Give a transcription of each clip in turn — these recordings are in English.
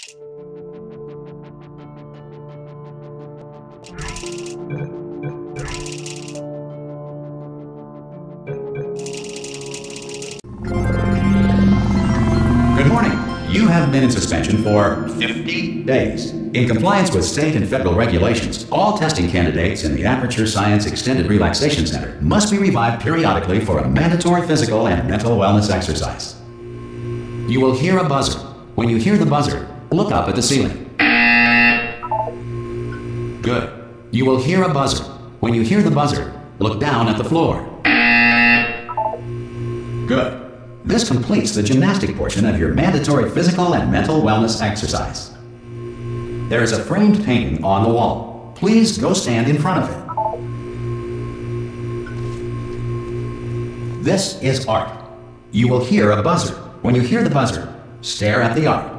Good morning. You have been in suspension for 50 days. In compliance with state and federal regulations, all testing candidates in the Aperture Science Extended Relaxation Center must be revived periodically for a mandatory physical and mental wellness exercise. You will hear a buzzer. When you hear the buzzer, look up at the ceiling. Good. You will hear a buzzer. When you hear the buzzer, look down at the floor. Good. This completes the gymnastic portion of your mandatory physical and mental wellness exercise. There is a framed painting on the wall. Please go stand in front of it. This is art. You will hear a buzzer. When you hear the buzzer, stare at the art.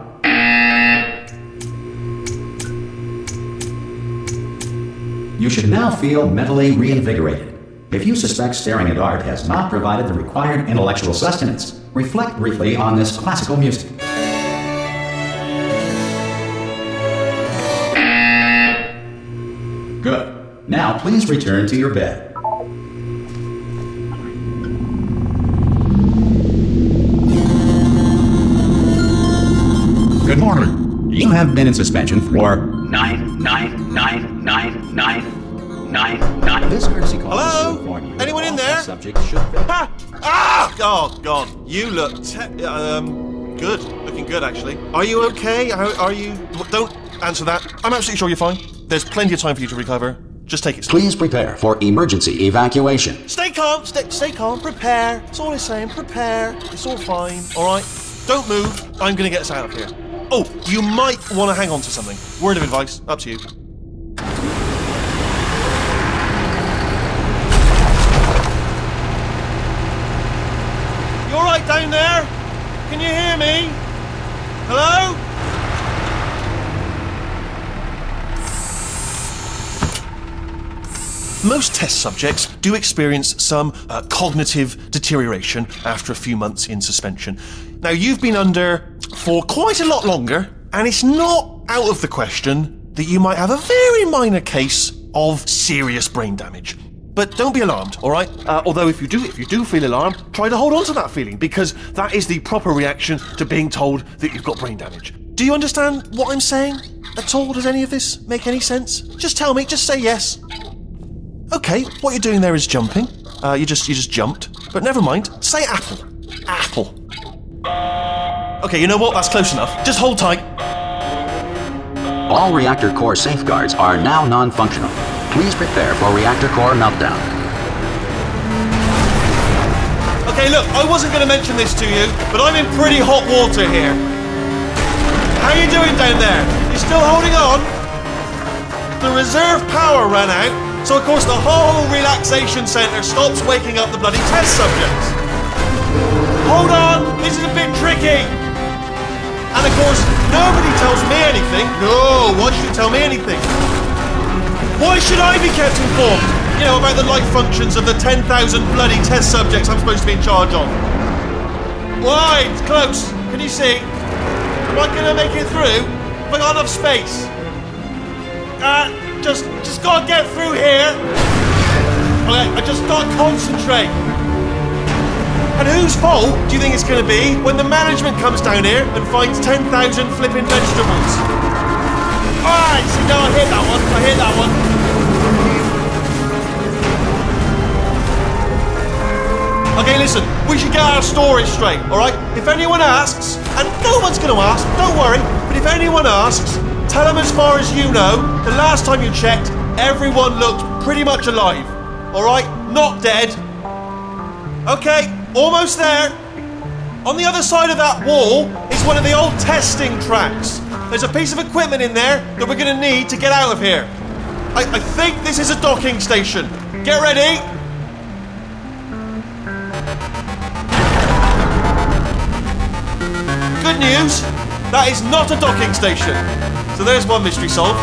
You should now feel mentally reinvigorated. If you suspect staring at art has not provided the required intellectual sustenance, reflect briefly on this classical music. Good. Now please return to your bed. Good morning. You have been in suspension for 9999999. This courtesy call. Hello? Anyone in there? Subject should ha! Ah! Oh God, you look good. Looking good, actually. Are you okay? Are you? Don't answer that. I'm absolutely sure you're fine. There's plenty of time for you to recover. Just take it slow. Please prepare for emergency evacuation. Stay calm. Stay calm. Prepare. That's all I'm saying. Prepare. It's all fine. All right. Don't move. I'm gonna get us out of here. Oh, you might want to hang on to something. Word of advice. Up to you. You all right down there? Can you hear me? Hello? Most test subjects do experience some cognitive deterioration after a few months in suspension. Now, you've been under for quite a lot longer, and it's not out of the question that you might have a very minor case of serious brain damage. But don't be alarmed, all right? Although if you do feel alarmed, try to hold on to that feeling, because that is the proper reaction to being told that you've got brain damage. Do you understand what I'm saying at all? Does any of this make any sense? Just tell me, just say yes. Okay, what you're doing there is jumping. You just jumped. But never mind, say apple. Apple. Okay, you know what? That's close enough. Just hold tight. All reactor core safeguards are now non-functional. Please prepare for reactor core meltdown. Okay, look, I wasn't going to mention this to you, but I'm in pretty hot water here. How you doing down there? You still holding on? The reserve power ran out, so of course the whole relaxation centre stops waking up the bloody test subjects. Hold on, this is a bit tricky. And of course, nobody tells me anything. No, why should you tell me anything? Why should I be kept informed? You know, about the life functions of the 10,000 bloody test subjects I'm supposed to be in charge of. Why? It's close. Can you see? Am I gonna make it through? Have I got enough space? Just gotta get through here. Okay, I just gotta concentrate. And whose fault do you think it's going to be when the management comes down here and finds 10,000 flipping vegetables? Alright, see, no, I hit that one. I hit that one. Okay, listen, we should get our story straight, alright? If anyone asks, and no one's going to ask, don't worry, but if anyone asks, tell them as far as you know, the last time you checked, everyone looked pretty much alive. Alright? Not dead. Okay. Almost there. On the other side of that wall is one of the old testing tracks. There's a piece of equipment in there that we're going to need to get out of here. I think this is a docking station. Get ready. Good news, that is not a docking station. So there's one mystery solved.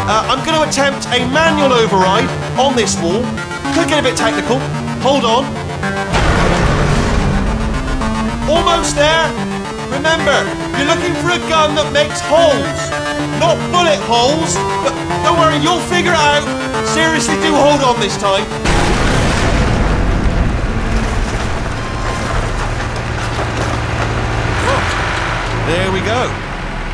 I'm going to attempt a manual override on this wall. Could get a bit technical. Hold on. Almost there. Remember, you're looking for a gun that makes holes, not bullet holes. But don't worry, you'll figure it out. Seriously, do hold on this time. There we go.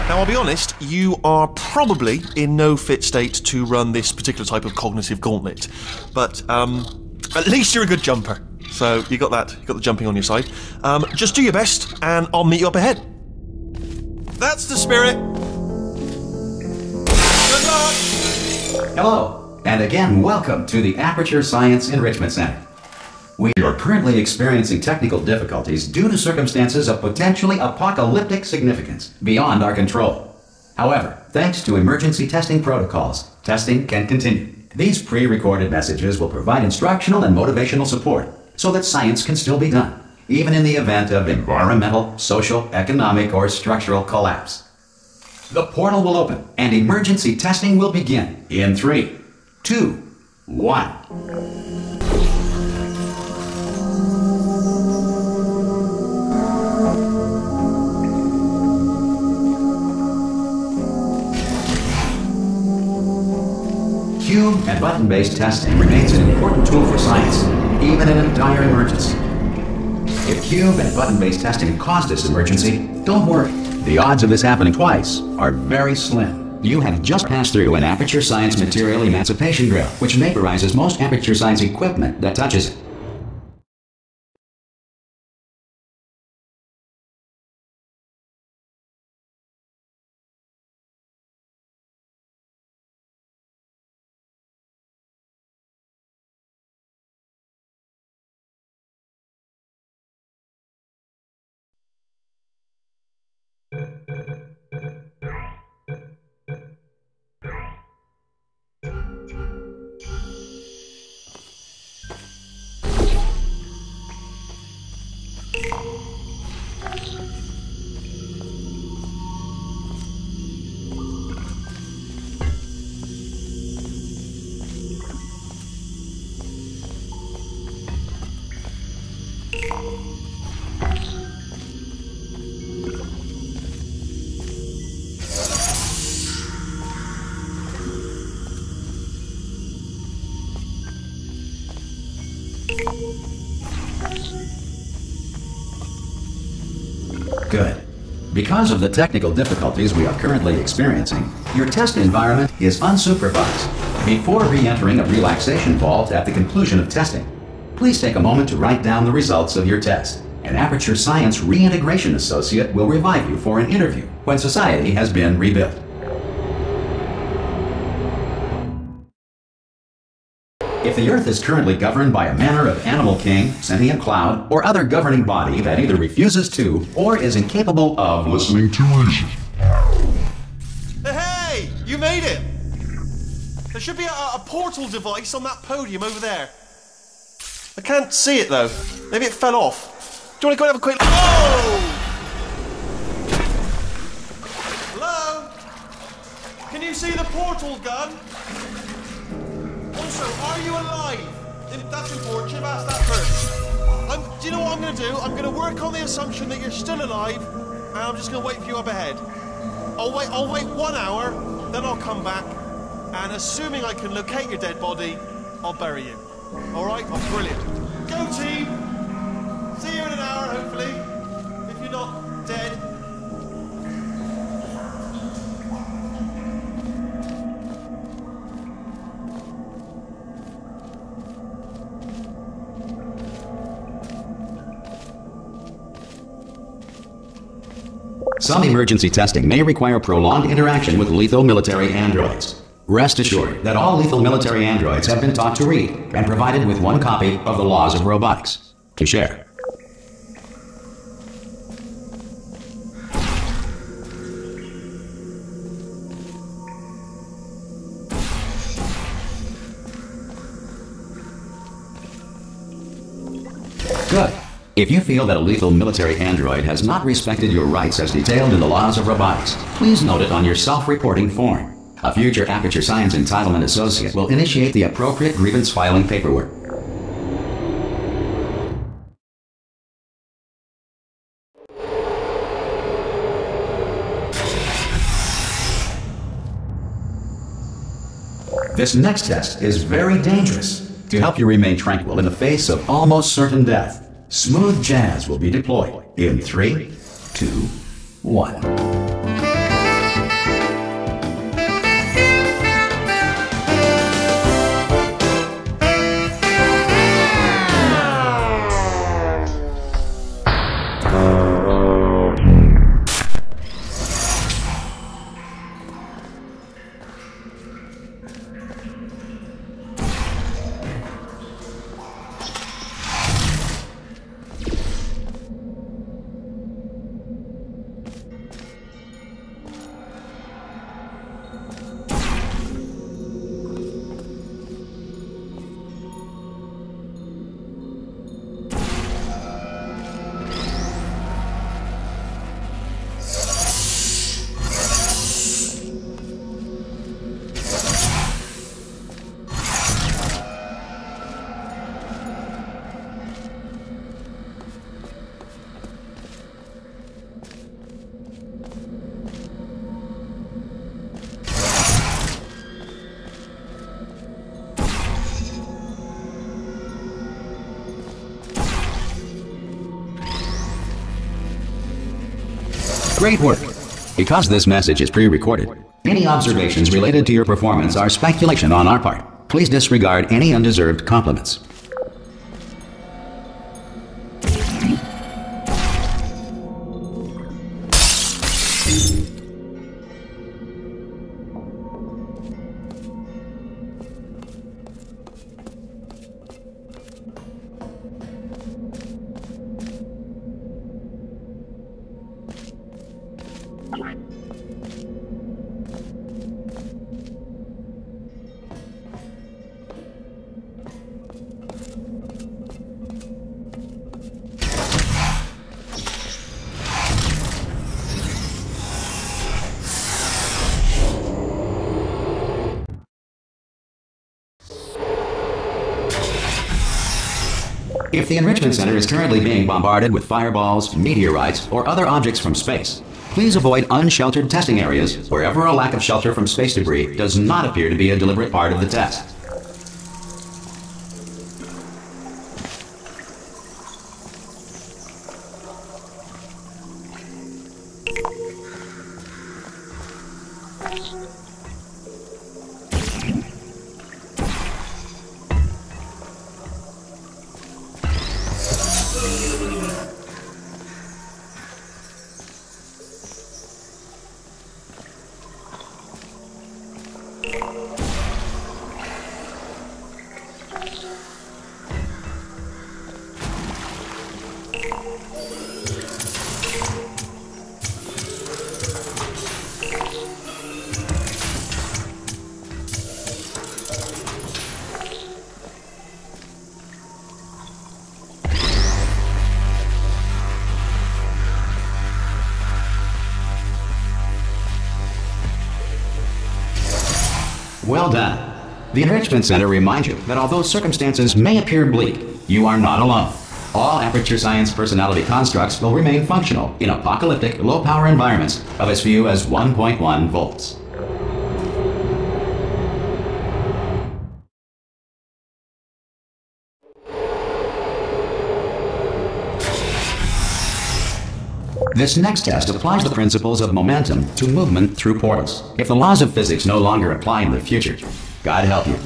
Now, I'll be honest, you are probably in no fit state to run this particular type of cognitive gauntlet. But at least you're a good jumper. So you got that, you got the jumping on your side. Just do your best, and I'll meet you up ahead. That's the spirit. Good luck. Hello, and again, welcome to the Aperture Science Enrichment Center. We are currently experiencing technical difficulties due to circumstances of potentially apocalyptic significance beyond our control. However, thanks to emergency testing protocols, testing can continue. These pre-recorded messages will provide instructional and motivational support so that science can still be done, even in the event of environmental, social, economic, or structural collapse. The portal will open and emergency testing will begin in 3, 2, 1. Cube and button-based testing remains an important tool for science, even in a dire emergency. If cube and button-based testing caused this emergency, don't worry. The odds of this happening twice are very slim. You have just passed through an Aperture Science material emancipation drill, which vaporizes most Aperture Science equipment that touches it. Good. Because of the technical difficulties we are currently experiencing, your test environment is unsupervised. Before re-entering a relaxation vault at the conclusion of testing, please take a moment to write down the results of your test. An Aperture Science Reintegration Associate will revive you for an interview when society has been rebuilt. If the Earth is currently governed by a manner of animal king, sentient cloud, or other governing body that either refuses to or is incapable of listening to reason. Hey! You made it! There should be a portal device on that podium over there. I can't see it though. Maybe it fell off. Do you want to go and have a quick... Oh! Hello? Can you see the portal gun? Also, are you alive? That's important. Should have asked that first. Do you know what I'm going to do? I'm going to work on the assumption that you're still alive, and I'm just going to wait for you up ahead. I'll wait 1 hour, then I'll come back, and assuming I can locate your dead body, I'll bury you. All right? Oh, brilliant. Go team! See you in an hour, hopefully, if you're not dead. Some emergency testing may require prolonged interaction with lethal military androids. Rest assured that all lethal military androids have been taught to read and provided with one copy of the Laws of Robotics to share. Good. If you feel that a lethal military android has not respected your rights as detailed in the Laws of Robotics, please note it on your self-reporting form. A future Aperture Science Entitlement Associate will initiate the appropriate grievance filing paperwork. This next test is very dangerous. To help you remain tranquil in the face of almost certain death, smooth jazz will be deployed in 3, 2, 1. Great work! Because this message is pre-recorded, any observations related to your performance are speculation on our part. Please disregard any undeserved compliments. If the Enrichment Center is currently being bombarded with fireballs, meteorites, or other objects from space, please avoid unsheltered testing areas wherever a lack of shelter from space debris does not appear to be a deliberate part of the test. Well done. The Enrichment Center reminds you that although circumstances may appear bleak, you are not alone. All Aperture Science personality constructs will remain functional in apocalyptic, low-power environments of as few as 1.1 volts. This next test applies the principles of momentum to movement through portals. If the laws of physics no longer apply in the future, God help you.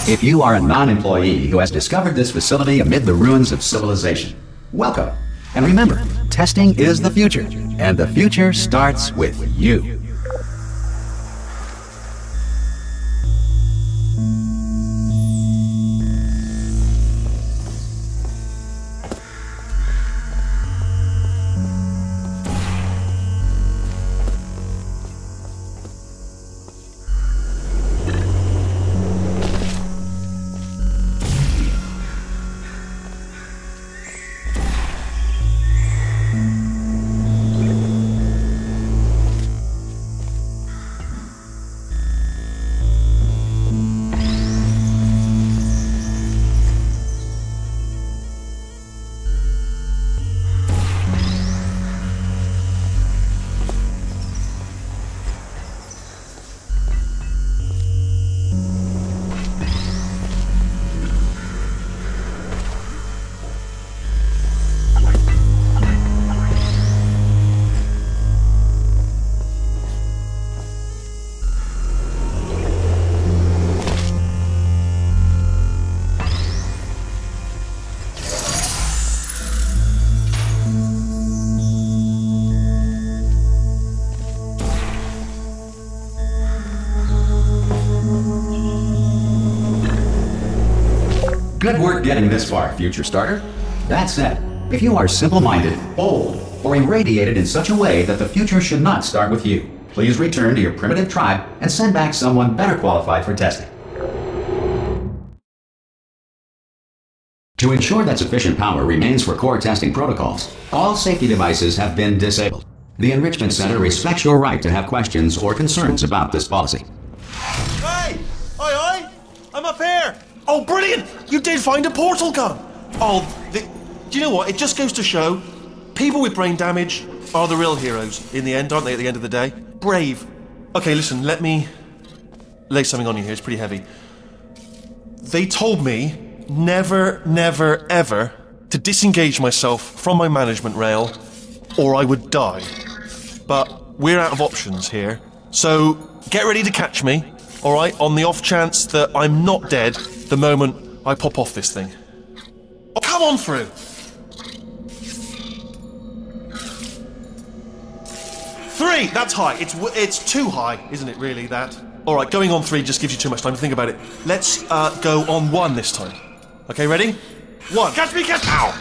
If you are a non-employee who has discovered this facility amid the ruins of civilization, welcome. And remember, testing is the future, and the future starts with you. Good work getting this far, future starter. That said, if you are simple-minded, bold, or irradiated in such a way that the future should not start with you, please return to your primitive tribe and send back someone better qualified for testing. To ensure that sufficient power remains for core testing protocols, all safety devices have been disabled. The Enrichment Center respects your right to have questions or concerns about this policy. Hey! Oi, oi! I'm up here! Oh, brilliant! You did find a portal gun! Oh, do you know what? It just goes to show, people with brain damage are the real heroes in the end, aren't they, at the end of the day? Brave. Okay, listen, let me lay something on you here. It's pretty heavy. They told me never, never, ever to disengage myself from my management rail or I would die. But we're out of options here. So get ready to catch me, alright, on the off chance that I'm not dead the moment I pop off this thing. Oh, come on through! 3! That's high. It's too high, isn't it, really, that? Alright, going on 3 just gives you too much time to think about it. Let's go on 1 this time. Okay, ready? 1. Catch me, catch me! Ow!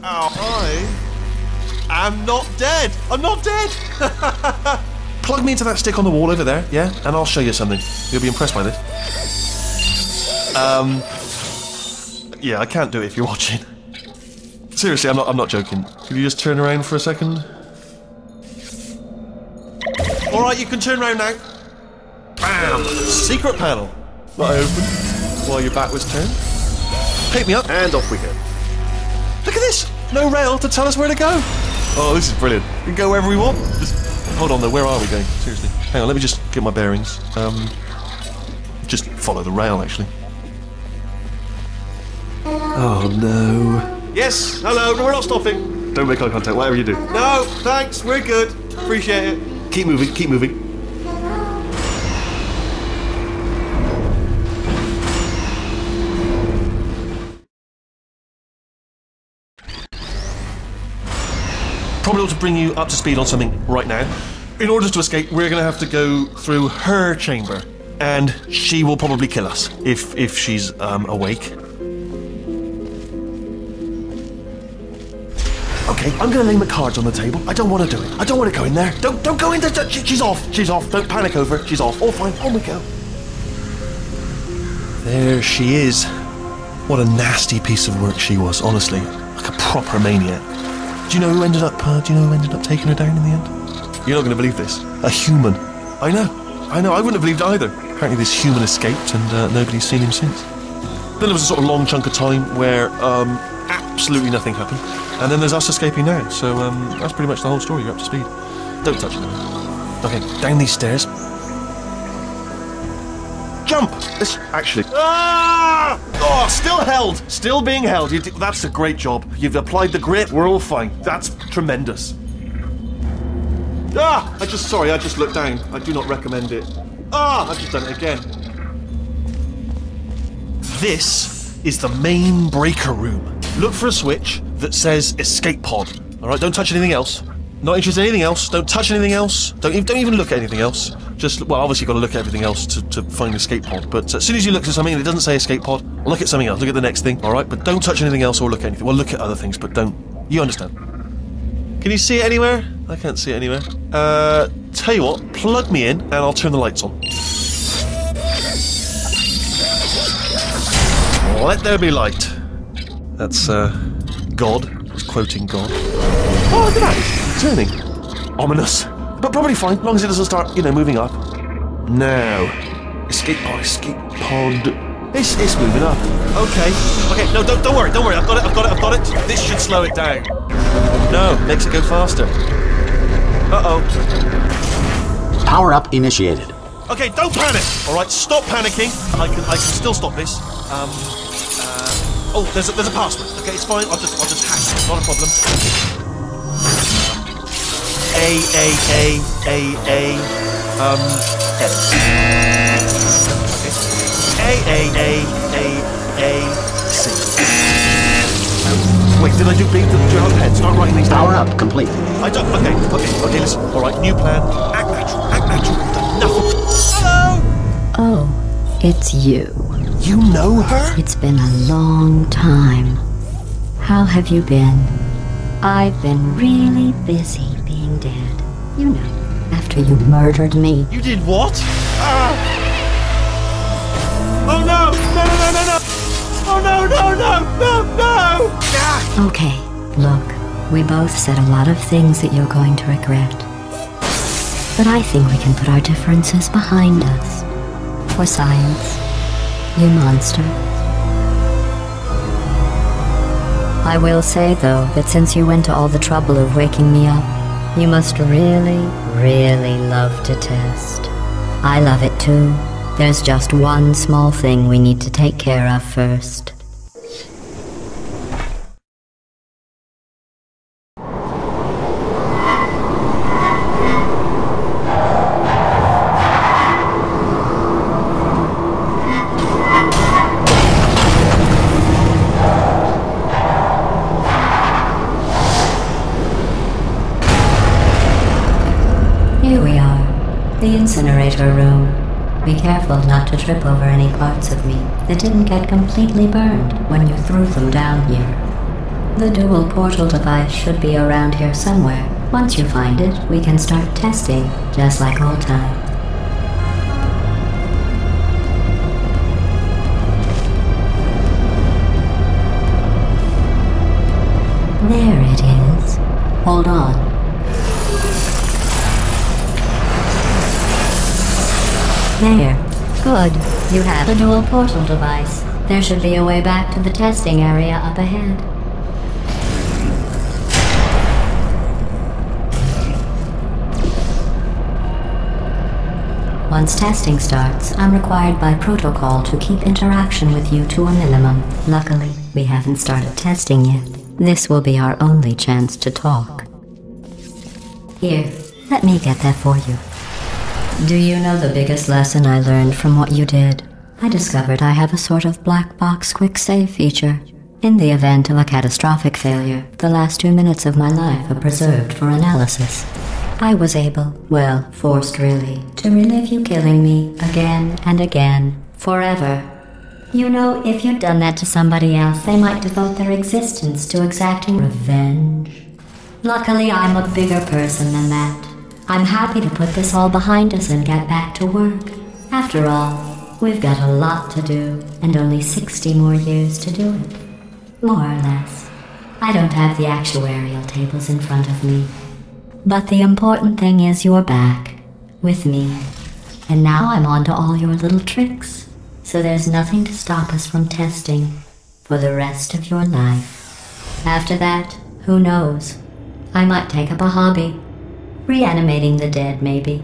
Ow. I am not dead! I'm not dead! Plug me into that stick on the wall over there, yeah? And I'll show you something. You'll be impressed by this. Yeah, I can't do it if you're watching. Seriously, I'm not joking. Can you just turn around for a second? Alright, you can turn around now. Bam! Secret panel. That I opened while your back was turned. Pick me up, and off we go. Look at this! No rail to tell us where to go! Oh, this is brilliant. We can go wherever we want. Just hold on though, where are we going? Seriously. Hang on, let me just get my bearings. Just follow the rail, actually. Oh no. Yes, hello, no, we're not stopping. Don't make eye contact, whatever you do. No, thanks, we're good. Appreciate it. Keep moving, keep moving. Probably ought to bring you up to speed on something right now. In order to escape, we're going to have to go through her chamber. And she will probably kill us, if she's awake. Okay, I'm gonna lay my cards on the table. I don't want to do it. I don't want to go in there. Don't go in there. She's off. She's off. Don't panic over it. She's off. All fine. On we go. There she is. What a nasty piece of work she was, honestly. Like a proper maniac. Do you know who ended up taking her down in the end? You're not going to believe this. A human. I know. I wouldn't have believed either. Apparently this human escaped and nobody's seen him since. Then there was a sort of long chunk of time where absolutely nothing happened. And then there's us escaping now. So that's pretty much the whole story. You're up to speed. Don't touch it. Okay, down these stairs. Jump! This, actually... Ah! Oh, still held! Still being held. That's a great job. You've applied the grit. We're all fine. That's tremendous. Ah! I just looked down. I do not recommend it. Ah! I've just done it again. This is the main breaker room. Look for a switch that says escape pod. All right, don't touch anything else. Not interested in anything else. Don't touch anything else. Don't even look at anything else. Just, well, obviously you've got to look at everything else to find escape pod. But as soon as you look at something and it doesn't say escape pod, look at something else. Look at the next thing, all right? But don't touch anything else or look at anything. Well, look at other things, but don't. You understand? Can you see it anywhere? I can't see it anywhere. Tell you what, plug me in and I'll turn the lights on. Let there be light. That's, God. He's quoting God. Oh, look at that. It's turning. Ominous. But probably fine, as long as it doesn't start, moving up. Now. Escape pod. It's moving up. Okay, no, don't worry. I've got it. This should slow it down. No, makes it go faster. Uh-oh. Power up initiated. Okay, don't panic. All right, stop panicking. I can still stop this. Oh, there's a password. Okay, it's fine. I'll just hack it. Not a problem. C. Wait, did I do big? Did you have a pen? Start writing these down. Power up complete. I don't. Okay. Listen. All right, new plan. Act natural. You've done nothing. Hello. Oh, it's you. You know her? It's been a long time. How have you been? I've been really busy being dead. You know, after you murdered me. You did what? Oh no! Oh no! Okay, look, we both said a lot of things that you're going to regret. But I think we can put our differences behind us. For science. You monster. I will say, though, that since you went to all the trouble of waking me up, you must really, really love to test. I love it too. There's just one small thing we need to take care of first. Here we are, the Incinerator Room. Be careful not to trip over any parts of me that didn't get completely burned when you threw them down here. The dual portal device should be around here somewhere. Once you find it, we can start testing, just like old times. There it is. Hold on. There. Good. You have the dual portal device. There should be a way back to the testing area up ahead. Once testing starts, I'm required by protocol to keep interaction with you to a minimum. Luckily, we haven't started testing yet. This will be our only chance to talk. Here, let me get that for you. Do you know the biggest lesson I learned from what you did? I discovered I have a sort of black box quick save feature. In the event of a catastrophic failure, the last 2 minutes of my life are preserved for analysis. I was able, well, forced really, to relive you killing me again and again, forever. You know, if you'd done that to somebody else, they might devote their existence to exacting revenge. Luckily, I'm a bigger person than that. I'm happy to put this all behind us and get back to work. After all, we've got a lot to do, and only 60 more years to do it. More or less. I don't have the actuarial tables in front of me. But the important thing is you're back, with me. And now I'm on to all your little tricks. So there's nothing to stop us from testing for the rest of your life. After that, who knows? I might take up a hobby. Reanimating the dead, maybe.